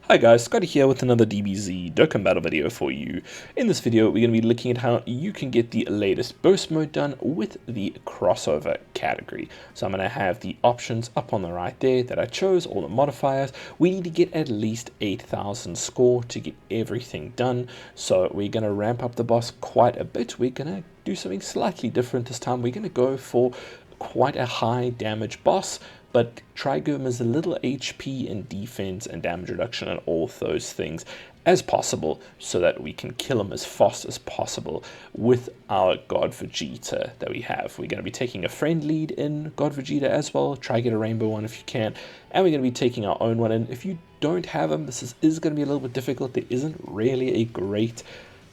Hi guys, Scotty here with another DBZ Dokkan Battle video for you. In this video, we're going to be looking at how you can get the latest burst mode done with the crossover category. So I'm going to have the options up on the right there that I chose, all the modifiers. We need to get at least 8,000 score to get everything done. So we're going to ramp up the boss quite a bit. We're going to do something slightly different this time. We're going to go for quite a high damage boss, but try give him as little HP and defense and damage reduction and all of those things as possible so that we can kill him as fast as possible with our God Vegeta that we have. We're going to be taking a friend lead in God Vegeta as well. Try get a rainbow one if you can. And we're going to be taking our own one in. If you don't have him, this is going to be a little bit difficult. There isn't really a great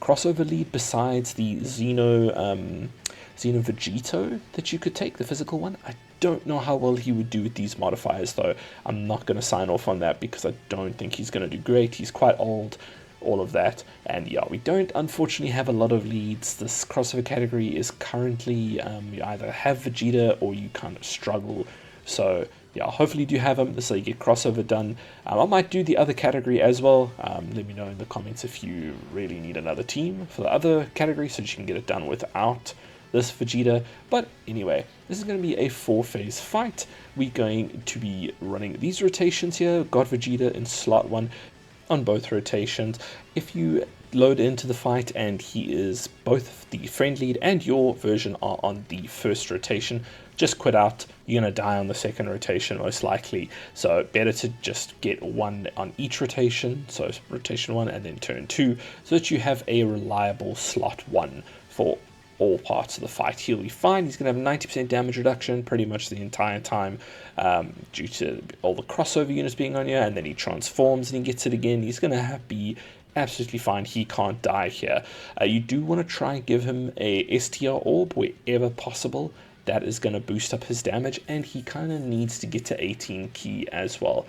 crossover lead besides the Xeno Vegeto that you could take, the physical one. I don't know how well he would do with these modifiers though. I'm not going to sign off on that because I don't think he's going to do great. He's quite old, all of that. And yeah, we don't unfortunately have a lot of leads. This crossover category is currently, you either have Vegeta or you kind of struggle. So yeah, hopefully you do have him, so you get crossover done. I might do the other category as well. Let me know in the comments if you really need another team for the other category so that you can get it done without this Vegeta. But anyway, this is going to be a 4-phase fight. We're going to be running these rotations here, God Vegeta in slot 1 on both rotations. If you load into the fight and he is both the friend lead and your version are on the first rotation, just quit out. You're going to die on the second rotation most likely, so better to just get one on each rotation, so rotation 1 and then turn 2, so that you have a reliable slot 1 for all parts of the fight. He'll be fine. He's going to have 90% damage reduction pretty much the entire time due to all the crossover units being on here, and then he transforms and he gets it again. He's going to be absolutely fine. He can't die here. You do want to try and give him a STR orb wherever possible. That is going to boost up his damage, and he kind of needs to get to 18 key as well,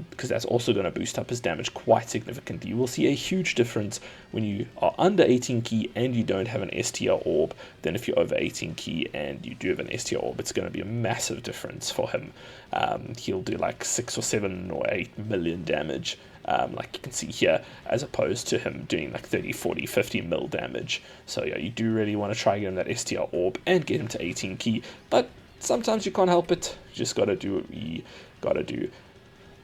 because that's also going to boost up his damage quite significantly. You will see a huge difference when you are under 18 key and you don't have an STR orb than if you're over 18 key and you do have an STR orb. It's going to be a massive difference for him. He'll do like 6 or 7 or 8 million damage, like you can see here, as opposed to him doing like 30, 40, 50 mil damage. So yeah, you do really want to try and get him that STR orb and get him to 18 key, but sometimes you can't help it. You just got to do what you got to do.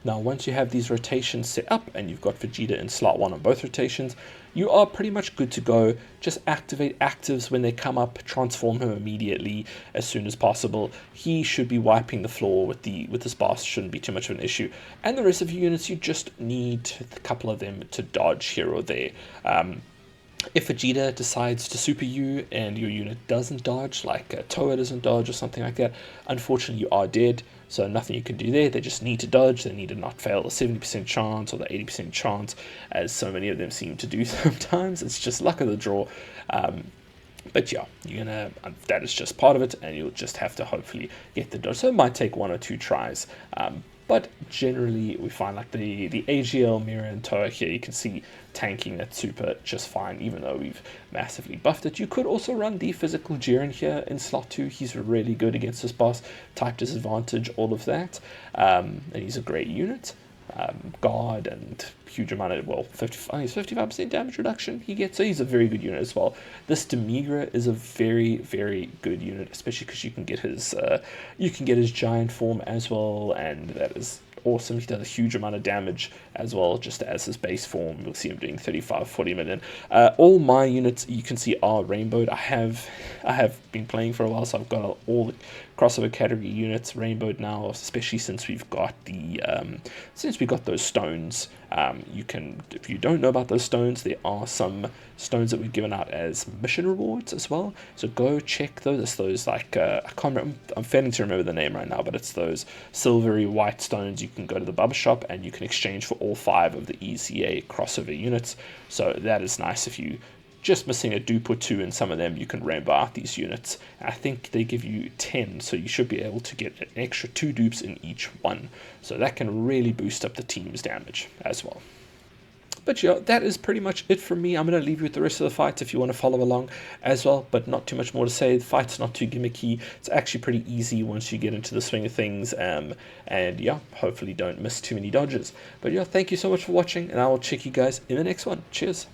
Now, once you have these rotations set up and you've got Vegeta in slot 1 on both rotations, you are pretty much good to go. Just activate actives when they come up, transform him immediately as soon as possible. He should be wiping the floor with this boss, shouldn't be too much of an issue. And the rest of your units, you just need a couple of them to dodge here or there. If Vegeta decides to super you and your unit doesn't dodge, like Toa doesn't dodge or something like that, unfortunately you are dead, so nothing you can do there. They just need to dodge. They need to not fail the 70% chance or the 80% chance, as so many of them seem to do sometimes. It's just luck of the draw. But yeah, that is just part of it, and you'll just have to hopefully get the dodge. So it might take 1 or 2 tries. But generally, we find like the AGL, Mira, and Toa here, you can see tanking that super just fine, even though we've massively buffed it. You could also run the physical Jiren here in slot 2. He's really good against this boss. Type disadvantage, all of that. And he's a great unit. Guard and huge amount of, well, 55% damage reduction he gets, so he's a very good unit as well. This Demigra is a very, very good unit, especially because you can get his giant form as well, and that is awesome. He does a huge amount of damage as well, just as his base form. You'll see him doing 35, 40 million. All my units you can see are rainbowed. I have been playing for a while, so I've got all the crossover category units rainbowed now, especially since we've got those stones. You can, if you don't know about those stones, there are some stones that we've given out as mission rewards as well, so go check those. It's those like I can't remember, I'm failing to remember the name right now, but it's those silvery white stones. You can go to the barber shop and you can exchange for all 5 of the ECA crossover units, so that is nice. If you just missing a dupe or 2 in some of them, you can rainbow out these units. I think they give you 10, so you should be able to get an extra 2 dupes in each one, so that can really boost up the team's damage as well. But yeah, that is pretty much it from me. I'm going to leave you with the rest of the fight if you want to follow along as well, but not too much more to say. The fight's not too gimmicky. It's actually pretty easy once you get into the swing of things, and yeah, hopefully don't miss too many dodges. But yeah, thank you so much for watching, and I will check you guys in the next one. Cheers.